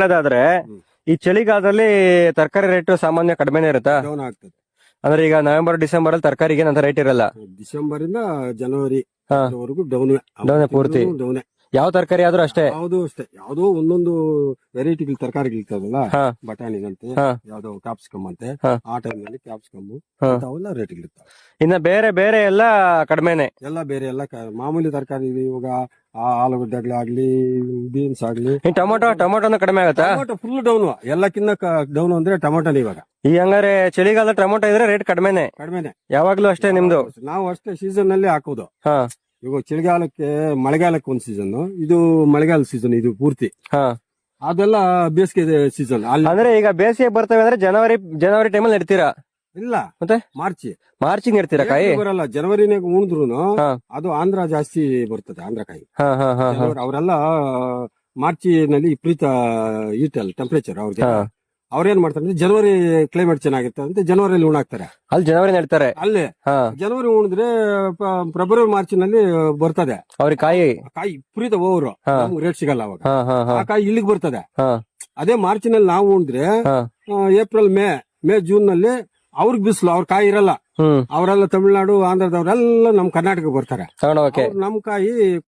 ಅದಾದ್ರೆ ಈ ಚಳಿಗಾಲದಲ್ಲಿ ತರಕಾರಿ ರೇಟ್ ಸಾಮಾನ್ಯ ಕಡಿಮೆನೇ ಇರುತ್ತಾ? ಡೌನ್ ಆಗ್ತದೆ. ಅಂದ್ರೆ ಈಗ ನವೆಂಬರ್ ಡಿಸೆಂಬರ್ ಅಲ್ಲಿ ತರಕಾರಿಗೆ ಏನಂತ ರೇಟ್ ಇರಲ್ಲ. ಡಿಸೆಂಬರ್ ಇಂದ ಜನವರಿ ಹಾ. ವರೆಗೂ ಡೌನ್ ಪೂರ್ತಿ ಡೌನ್. ಯಾವ ತರಕಾರಿ ಆದ್ರೂ ಅಷ್ಟೇ. ಯಾವ್ದು ಅಷ್ಟೇ, ಯಾವ್ದೋ ಒಂದೊಂದು ವೆರೈಟಿಗಳು ತರಕಾರಿಗಳಿರ್ತದಲ್ಲ, ಹಾ. ಬಟಾಣಿಗಂತೆ, ಹಾ. ಯಾವ್ದೋ ಕ್ಯಾಪ್ಸಿಕಮ್ ಅಂತೆ, ಹಾ. ಆ ಟೈಮ್ನಲ್ಲಿ ಕ್ಯಾಪ್ಸಿಕಮ್ ಹಾ. ಅವೆಲ್ಲ ರೇಟ್ಗಳಿರ್ತಾವೆ. ಇನ್ನ ಬೇರೆ ಬೇರೆ ಎಲ್ಲ ಕಡಿಮೆನೆ. ಎಲ್ಲ ಬೇರೆ ಎಲ್ಲ ಮಾಮೂಲಿ ತರಕಾರಿ ಇವಾಗ ಆಲೂಗಡ್ಡೆಗಳಾಗ್ಲಿ, ಬೀನ್ಸ್ ಆಗ್ಲಿ. ಈ ಟೊಮೊಟೊನು ಕಡಿಮೆ ಆಗತ್ತಾ? ಟೊಮೊಟೊ ಫುಲ್ ಡೌನ್, ಎಲ್ಲಕ್ಕಿಂತ ಡೌನ್ ಅಂದ್ರೆ ಟೊಮೊಟೊನೇ ಇವಾಗ. ಈ ಹಂಗಾರೆ ಚಳಿಗಾಲ ಟೊಮೊಟೊ ಇದ್ರೆ ರೇಟ್ ಕಡಿಮೆನೆ. ಯಾವಾಗ್ಲೂ ಅಷ್ಟೇ ನಿಮ್ದು? ನಾವು ಅಷ್ಟೇ ಸೀಸನ್ ನಲ್ಲಿ ಹಾಕೋದು. ಹಾ. ಇವಾಗ ಚಳಿಗಾಲಕ್ಕೆ ಮಳೆಗಾಲಕ್ಕೆ ಒಂದ್ ಸೀಸನ್, ಇದು ಮಳೆಗಾಲ ಸೀಸನ್, ಇದು ಪೂರ್ತಿ. ಹಾ. ಅದೆಲ್ಲ ಬೇಸಿಗೆ ಸೀಸನ್. ಅಂದ್ರೆ ಈಗ ಬೇಸಿಗೆ ಬರ್ತವೆ ಅಂದ್ರೆ ಜನವರಿ ಟೈಮಲ್ಲಿ ನೆಡ್ತೀರಾ? ಇಲ್ಲ, ಮತ್ತೆ ಮಾರ್ಚಿಂಗ್ ಇರ್ತೀರಾ ಕಾಯಿ? ಬರಲ್ಲ, ಜನವರಿನಾಗ ಉಣಿದ್ರು ಹಾ. ಅದು ಆಂಧ್ರ ಜಾಸ್ತಿ ಬರ್ತದೆ, ಆಂಧ್ರ ಕಾಯಿ. ಹಾ ಹಾ ಹಾ ಹಾ. ಅವರೆಲ್ಲ ಮಾರ್ಚಿನಲ್ಲಿ ವಿಪರೀತ ಹೀಟ್ ಅಲ್ಲ ಟೆಂಪರೇಚರ್ ಅವ್ರಿಗೆ. ಅವ್ರೇನ್ ಮಾಡ್ತಾರೆ ಅಂದ್ರೆ ಜನವರಿ ಕ್ಲೈಮೇಟ್ ಚೆನ್ನಾಗಿರ್ತದೆ ಅಂತ ಜನವರಿಯಲ್ಲಿ ಉಣಾಕ್ತಾರೆ. ಅಲ್ಲಿ ಜನವರಿ ನೆಡ್ತಾರೆ ಅಲ್ಲೇ. ಹಾ. ಜನವರಿ ಉಣಿದ್ರೆ ಫೆಬ್ರವರಿ ಮಾರ್ಚಿನಲ್ಲಿ ಬರ್ತದೆ ಅವ್ರಿಗೆ ಕಾಯಿ ವಿಪರೀತ ಓವರು, ರೇಟ್ ಸಿಗಲ್ಲ ಅವಾಗ. ಹಾ ಹಾ ಹಾ ಆ ಕಾಯಿ ಇಲ್ಲಿಗೆ ಬರ್ತದೆ. ಹಾ. ಅದೇ ಮಾರ್ಚಿನಲ್ಲಿ ನಾವು ಉಣಿದ್ರೆ ಹಾ. ಏಪ್ರಿಲ್ ಮೇ ಜೂನ್ ನಲ್ಲಿ ಅವ್ರಿಗೆ ಬಿಸಿಲು, ಅವ್ರ ಕಾಯಿ ಇರಲ್ಲ. ಹ್ಮ್. ಅವರೆಲ್ಲ ತಮಿಳ್ನಾಡು ಆಂಧ್ರದವರೆಲ್ಲ ನಮ್ ಕರ್ನಾಟಕ ಬರ್ತಾರೆ. ತಗೊಂಡೋಗಕ್ಕೆ ನಮ್ ಕಾಯಿ